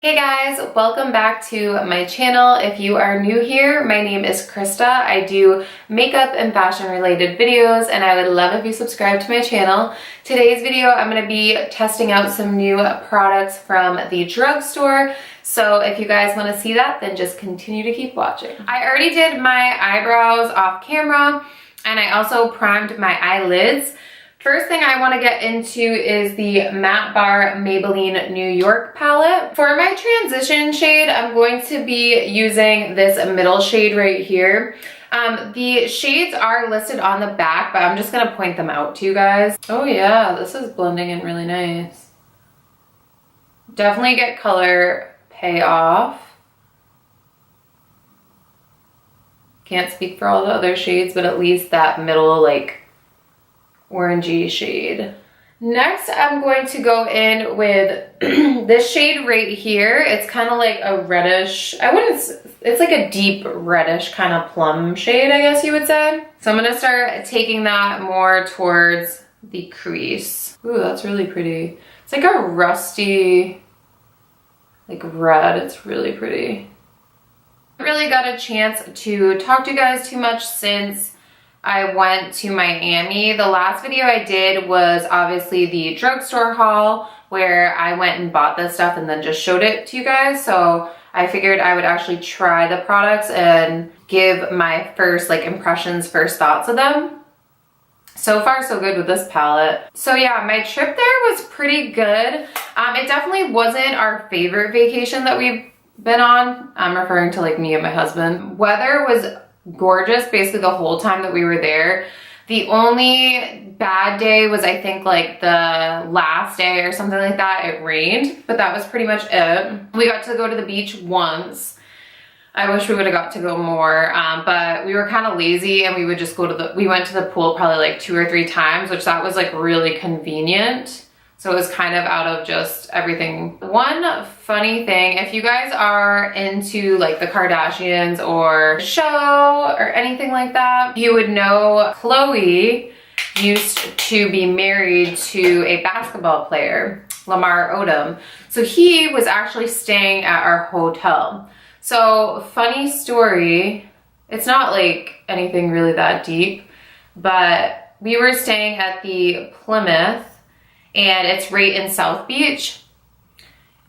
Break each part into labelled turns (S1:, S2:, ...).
S1: Hey guys, welcome back to my channel. If you are new here, my name is Krista. I do makeup and fashion related videos and I would love if you subscribe to my channel. Today's video, I'm going to be testing out some new products from the drugstore. So if you guys want to see that, then just continue to keep watching. I already did my eyebrows off camera and I also primed my eyelids. First thing I want to get into is the Matte Bar Maybelline New York palette. For my transition shade, I'm going to be using this middle shade right here. The shades are listed on the back, but I'm just going to point them out to you guys. Oh yeah, this is blending in really nice. Definitely get color payoff. Can't speak for all the other shades, but at least that middle like orangey shade. Next, I'm going to go in with this shade right here. It's kind of like a reddish, it's like a deep reddish kind of plum shade, I guess you would say. So I'm gonna start taking that more towards the crease. Ooh, that's really pretty. It's like a rusty, like red. It's really pretty. I haven't really got a chance to talk to you guys too much since I went to Miami. The last video I did was obviously the drugstore haul where I went and bought this stuff and then just showed it to you guys. So I figured I would actually try the products and give my first impressions, first thoughts of them. So far so good with this palette. So yeah, my trip there was pretty good. It definitely wasn't our favorite vacation that we've been on. I'm referring to me and my husband. Weather was gorgeous basically the whole time that we were there. The only bad day was I think the last day or something like that. It rained, but that was pretty much it. We got to go to the beach once. I wish we would have got to go more, but we were kind of lazy and we would just we went to the pool probably 2 or 3 times, which that was really convenient. So it was kind of out of just everything. One funny thing, if you guys are into the Kardashians or show or anything like that, you would know Glowy used to be married to a basketball player, Lamar Odom. So he was actually staying at our hotel. So funny story, it's not anything really that deep, but we were staying at the Plymouth and it's right in South Beach.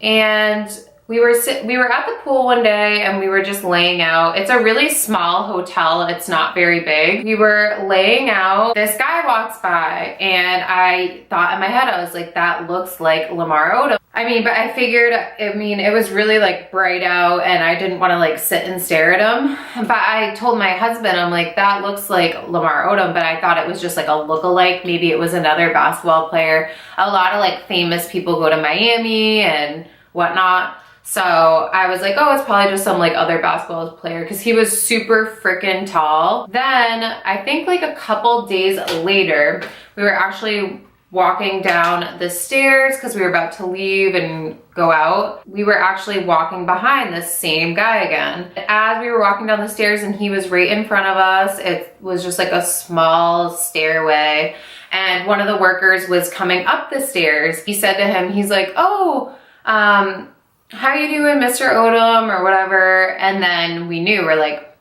S1: And we were at the pool one day and we were just laying out. It's a really small hotel. It's not very big. We were laying out. This guy walks by and I thought in my head, I was like, that looks like Lamar Odom. But I figured, it was really bright out and I didn't want to sit and stare at him. But I told my husband, I'm like, that looks like Lamar Odom, but I thought it was just a lookalike. Maybe it was another basketball player. A lot of famous people go to Miami and whatnot. So I was like, oh, it's probably just some other basketball player because he was super freaking tall. Then I think a couple days later, we were actually walking down the stairs because we were about to leave and go out. We were actually walking behind the same guy again. As we were walking down the stairs and he was right in front of us, it was just a small stairway. And one of the workers was coming up the stairs. He said to him, he's like, oh, how you doing, Mr. Odom or whatever. And then we knew, we're like,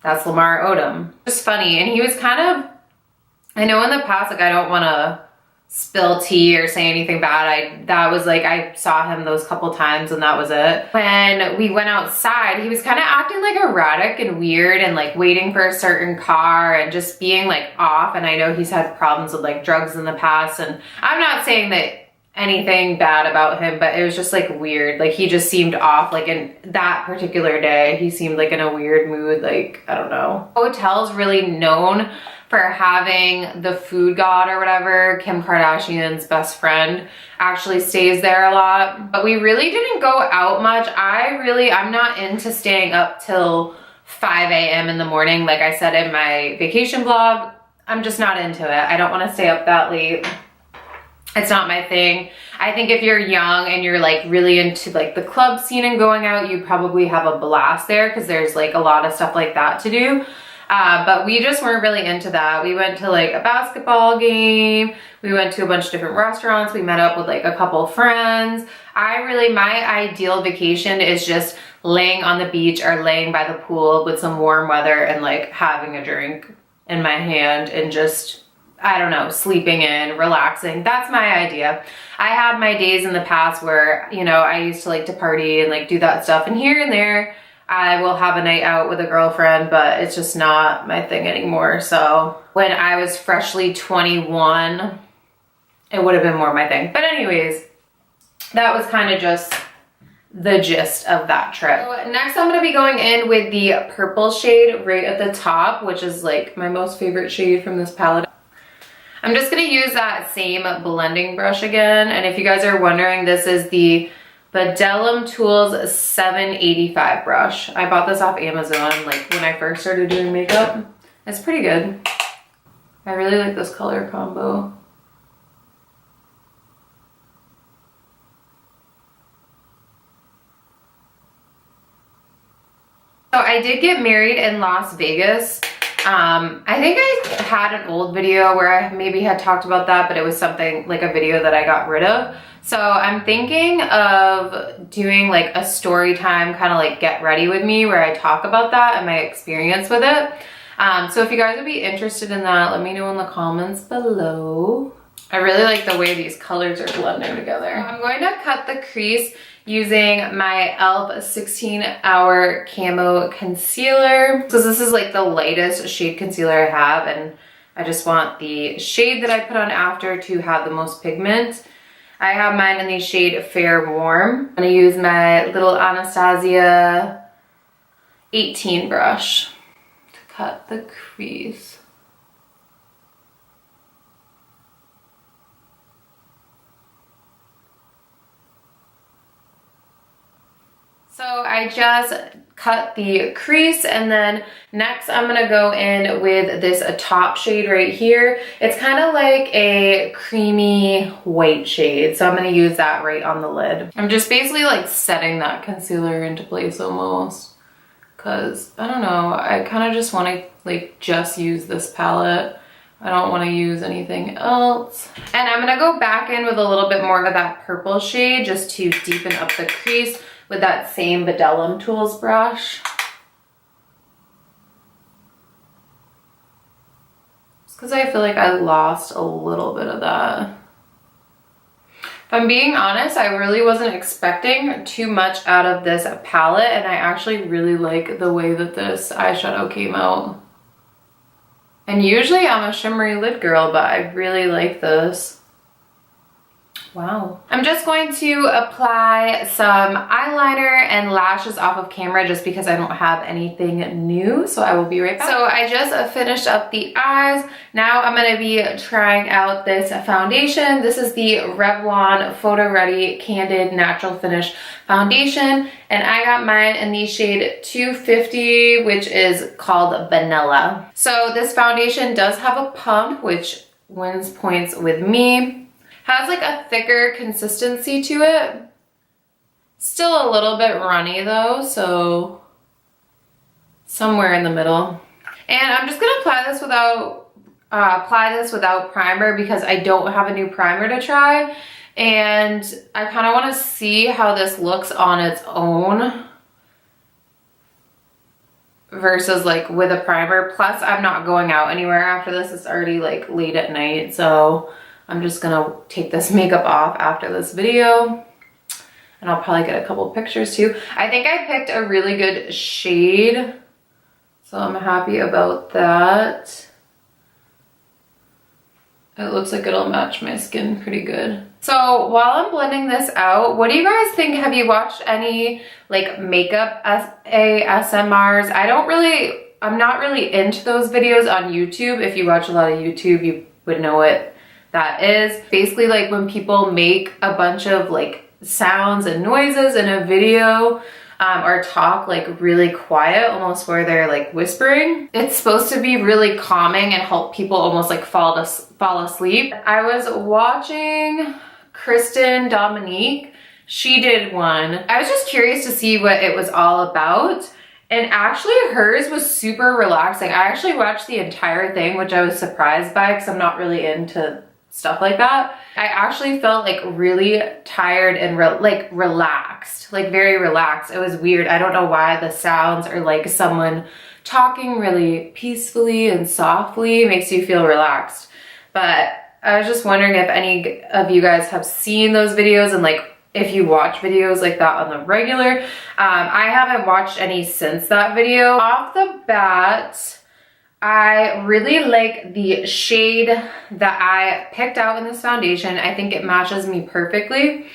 S1: that's Lamar Odom. It was funny. And he was kind of, I know in the past, I don't want to spill tea or say anything bad. I saw him those couple times and that was it. When we went outside, he was kind of acting erratic and weird and waiting for a certain car and just being off. And I know he's had problems with drugs in the past. And I'm not saying that anything bad about him, but it was just weird. He just seemed off. In that particular day, he seemed in a weird mood. I don't know. Hotel's really known for having the food god or whatever, Kim Kardashian's best friend, actually stays there a lot. But we really didn't go out much. I'm not into staying up till 5 a.m. in the morning. Like I said in my vacation vlog, I'm just not into it. I don't want to stay up that late. It's not my thing. I think if you're young and you're really into the club scene and going out, you probably have a blast there because there's a lot of stuff like that to do. But we just weren't really into that. We went to like a basketball game. We went to a bunch of different restaurants. We met up with like a couple friends. My ideal vacation is just laying on the beach or laying by the pool with some warm weather and like having a drink in my hand and just, I don't know, sleeping in, relaxing. That's my idea. I had my days in the past where, you know, I used to like to party and like do that stuff. And here and there, I will have a night out with a girlfriend, but it's just not my thing anymore. So when I was freshly 21, it would have been more my thing. But anyways, that was kind of just the gist of that trip. So next I'm going to be going in with the purple shade right at the top, which is like my most favorite shade from this palette. I'm just going to use that same blending brush again. And if you guys are wondering, this is the Bellum Tools 785 brush. I bought this off Amazon like when I first started doing makeup. It's pretty good. I really like this color combo. So I did get married in Las Vegas. I think I had an old video where I maybe had talked about that, but it was something like a video that I got rid of. So I'm thinking of doing like a story time, kind of like get ready with me, where I talk about that and my experience with it. So if you guys would be interested in that, let me know in the comments below. I really like the way these colors are blending together. I'm going to cut the crease using my e.l.f. 16-Hour Camo Concealer. So this is like the lightest shade concealer I have, and I just want the shade that I put on after to have the most pigment. I have mine in the shade Fair Warm. I'm gonna use my little Anastasia 18 brush to cut the crease. So I just cut the crease, and then next I'm gonna go in with this top shade right here. It's kind of like a creamy white shade, so I'm gonna use that right on the lid. I'm just basically like setting that concealer into place almost, because I don't know, I kind of just want to like just use this palette. I don't want to use anything else. And I'm gonna go back in with a little bit more of that purple shade just to deepen up the crease with that same Bellum Tools brush. Just because I feel like I lost a little bit of that. If I'm being honest, I really wasn't expecting too much out of this palette, and I actually really like the way that this eyeshadow came out. And usually I'm a shimmery lid girl, but I really like this. Wow. I'm just going to apply some eyeliner and lashes off of camera just because I don't have anything new, so I will be right back. So I just finished up the eyes. Now I'm going to be trying out this foundation. This is the Revlon Photo Ready Candid Natural Finish Foundation, and I got mine in the shade 250, which is called Vanilla. So this foundation does have a pump, which wins points with me. Has like a thicker consistency to it. Still a little bit runny though, so somewhere in the middle. And I'm just gonna apply this without primer because I don't have a new primer to try, and I kind of want to see how this looks on its own versus like with a primer. Plus I'm not going out anywhere after this. It's already like late at night, so I'm just gonna take this makeup off after this video, and I'll probably get a couple pictures too. I think I picked a really good shade, so I'm happy about that. It looks like it'll match my skin pretty good. So while I'm blending this out, what do you guys think? Have you watched any like makeup ASMRs? I'm not really into those videos on YouTube. If you watch a lot of YouTube, you would know what that is. Basically like when people make a bunch of like sounds and noises in a video, or talk like really quiet, almost where they're like whispering. It's supposed to be really calming and help people almost like fall asleep. I was watching Kristen Dominique. She did one. I was just curious to see what it was all about, And actually hers was super relaxing. I actually watched the entire thing, which I was surprised by because I'm not really into stuff like that. I actually felt like really tired and relaxed, like very relaxed. It was weird. I don't know why the sounds are like someone talking really peacefully and softly makes you feel relaxed. But I was just wondering if any of you guys have seen those videos and like if you watch videos like that on the regular. I haven't watched any since that video. Off the bat, I really like the shade that I picked out in this foundation. I think it matches me perfectly.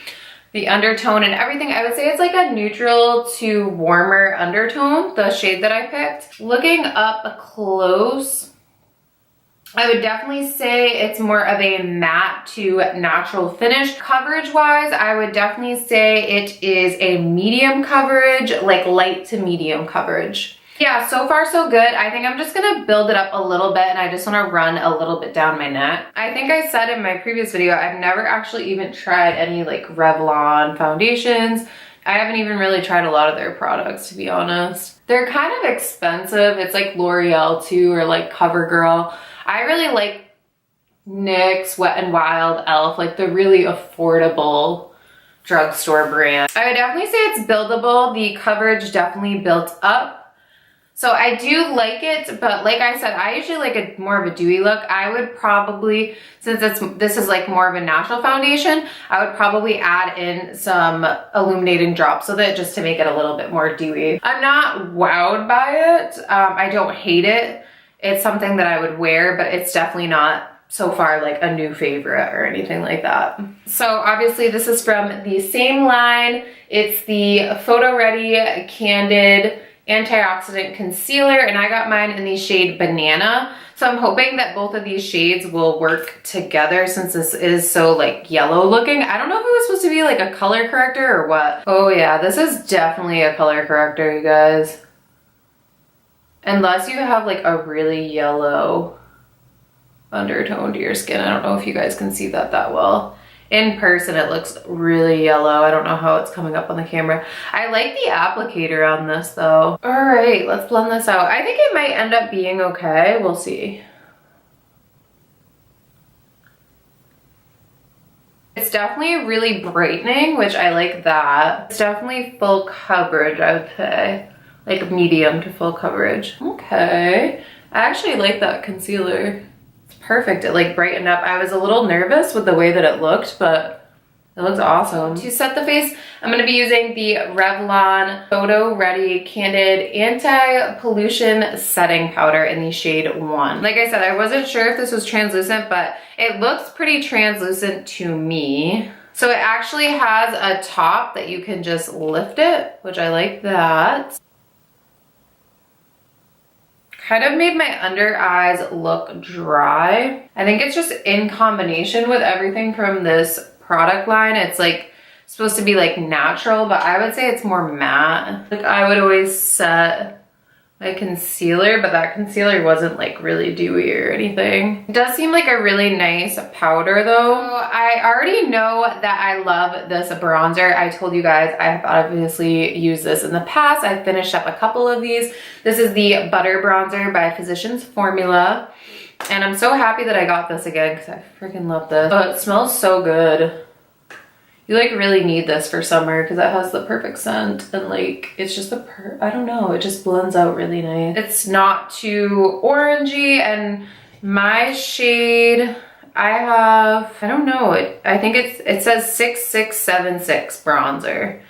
S1: The undertone and everything, I would say it's like a neutral to warmer undertone, the shade that I picked. Looking up close, I would definitely say it's more of a matte to natural finish. Coverage wise, I would definitely say it is a medium coverage, like light to medium coverage. Yeah, so far so good. I think I'm just gonna build it up a little bit and I just wanna run a little bit down my neck. I think I said in my previous video, I've never actually even tried any like Revlon foundations. I haven't even really tried a lot of their products, to be honest. They're kind of expensive. It's like L'Oreal too, or like CoverGirl. I really like NYX, Wet n Wild, e.l.f., like the really affordable drugstore brand. I would definitely say it's buildable. The coverage definitely built up. So I do like it, but like I said, I usually like a more of a dewy look. I would probably, since this is like more of a natural foundation, I would probably add in some illuminating drops so that just to make it a little bit more dewy. I'm not wowed by it. I don't hate it. It's something that I would wear, but it's definitely not so far like a new favorite or anything like that. So obviously this is from the same line. It's the Photo Ready Candid Antioxidant Concealer, and I got mine in the shade Banana. So I'm hoping that both of these shades will work together since this is so like yellow looking. I don't know if it was supposed to be like a color corrector or what. Oh yeah, this is definitely a color corrector, you guys. Unless you have like a really yellow undertone to your skin. I don't know if you guys can see that well. In person, it looks really yellow. I don't know how it's coming up on the camera. I like the applicator on this though. All right, let's blend this out. I think it might end up being okay. We'll see. It's definitely really brightening, which I like that. It's definitely full coverage, I would say. Like medium to full coverage. Okay. I actually like that concealer. Perfect. It like brightened up. I was a little nervous with the way that it looked, but it looks awesome. To set the face, I'm going to be using the Revlon Photo Ready Candid Anti-Pollution Setting Powder in the shade 1. Like I said, I wasn't sure if this was translucent, but it looks pretty translucent to me. So it actually has a top that you can just lift it, which I like that. Kind of made my under eyes look dry. I think it's just in combination with everything from this product line. It's like supposed to be like natural, but I would say it's more matte. Like I would always set my concealer, but that concealer wasn't like really dewy or anything. It does seem like a really nice powder though. So I already know that I love this bronzer. I told you guys I have obviously used this in the past. I finished up a couple of these. This is the Butter Bronzer by Physicians Formula. And I'm so happy that I got this again because I freaking love this. Oh, it smells so good. You like really need this for summer because it has the perfect scent and like it's just I don't know, it just blends out really nice. It's not too orangey, and my shade I don't know, I think it says 6676 bronzer.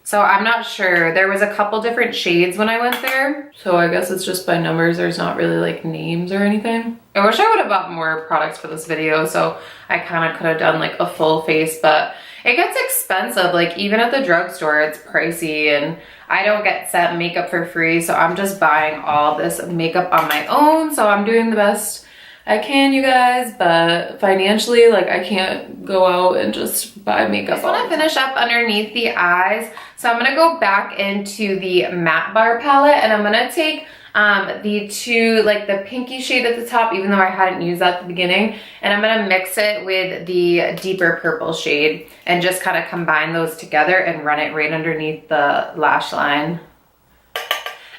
S1: So I'm not sure. There was a couple different shades when I went there. So I guess it's just by numbers. There's not really like names or anything. I wish I would have bought more products for this video. So I kind of could have done like a full face, but it gets expensive. Like even at the drugstore, it's pricey, and I don't get set makeup for free. So I'm just buying all this makeup on my own. So I'm doing the best I can, you guys, but financially, like I can't go out and just buy makeup. I just want to finish up underneath the eyes. So I'm going to go back into the matte bar palette, and I'm going to take the two, like the pinky shade at the top, even though I hadn't used that at the beginning, and I'm going to mix it with the deeper purple shade and just kind of combine those together and run it right underneath the lash line.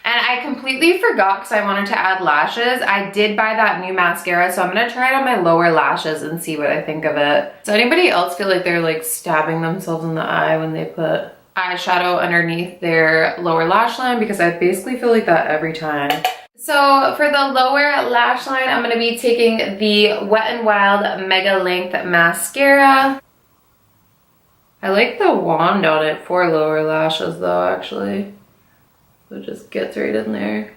S1: And I completely forgot because I wanted to add lashes. I did buy that new mascara, so I'm gonna try it on my lower lashes and see what I think of it. Does anybody else feel like they're like stabbing themselves in the eye when they put eyeshadow underneath their lower lash line? Because I basically feel like that every time. So for the lower lash line, I'm gonna be taking the Wet n Wild Mega Length Mascara. I like the wand on it for lower lashes though, actually. So it just gets right in there.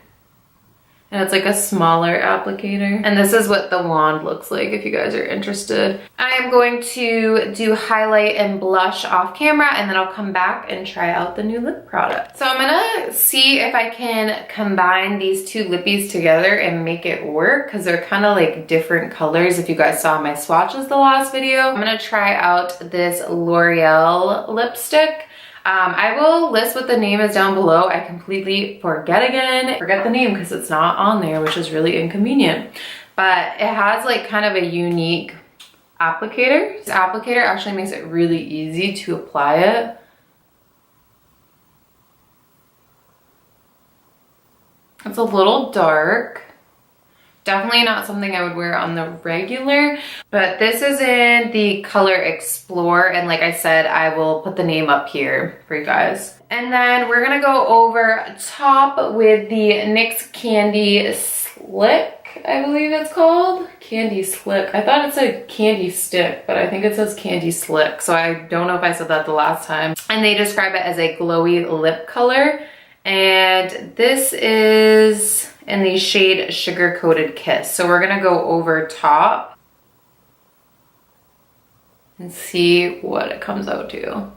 S1: And it's like a smaller applicator. And this is what the wand looks like if you guys are interested. I am going to do highlight and blush off camera, and then I'll come back and try out the new lip product. So I'm gonna see if I can combine these two lippies together and make it work, because they're kind of like different colors if you guys saw my swatches the last video. I'm gonna try out this L'Oreal lipstick. I will list what the name is down below. I completely forget the name because it's not on there, which is really inconvenient. But it has like kind of a unique applicator. This applicator actually makes it really easy to apply it. It's a little dark. Definitely not something I would wear on the regular, but this is in the color Explore, and like I said, I will put the name up here for you guys. And then we're gonna go over top with the NYX Candy Slick, I believe it's called. Candy Slick. I thought it said Candy Stick, but I think it says Candy Slick, so I don't know if I said that the last time. And they describe it as a glowy lip color, and this is in the shade Sugar Coated Kiss. So we're gonna go over top and see what it comes out to.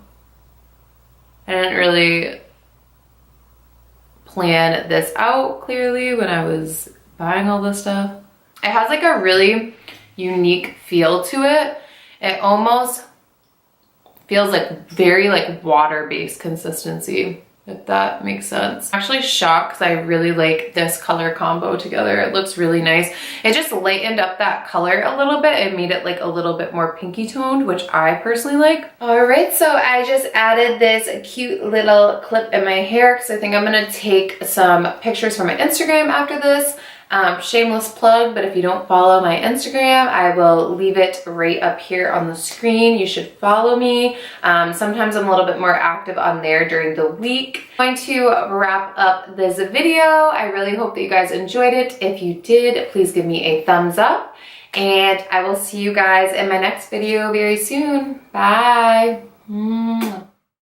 S1: I didn't really plan this out clearly when I was buying all this stuff. It has like a really unique feel to it. It almost feels like very like water-based consistency, if that makes sense. I'm actually shocked because I really like this color combo together. It looks really nice. It just lightened up that color a little bit. It made it like a little bit more pinky toned, which I personally like. All right, so I just added this cute little clip in my hair because I think I'm gonna take some pictures for my Instagram after this. Shameless plug, but if you don't follow my Instagram, I will leave it right up here on the screen. You should follow me. Sometimes I'm a little bit more active on there during the week. I'm going to wrap up this video. I really hope that you guys enjoyed it. If you did, please give me a thumbs up, and I will see you guys in my next video very soon. Bye.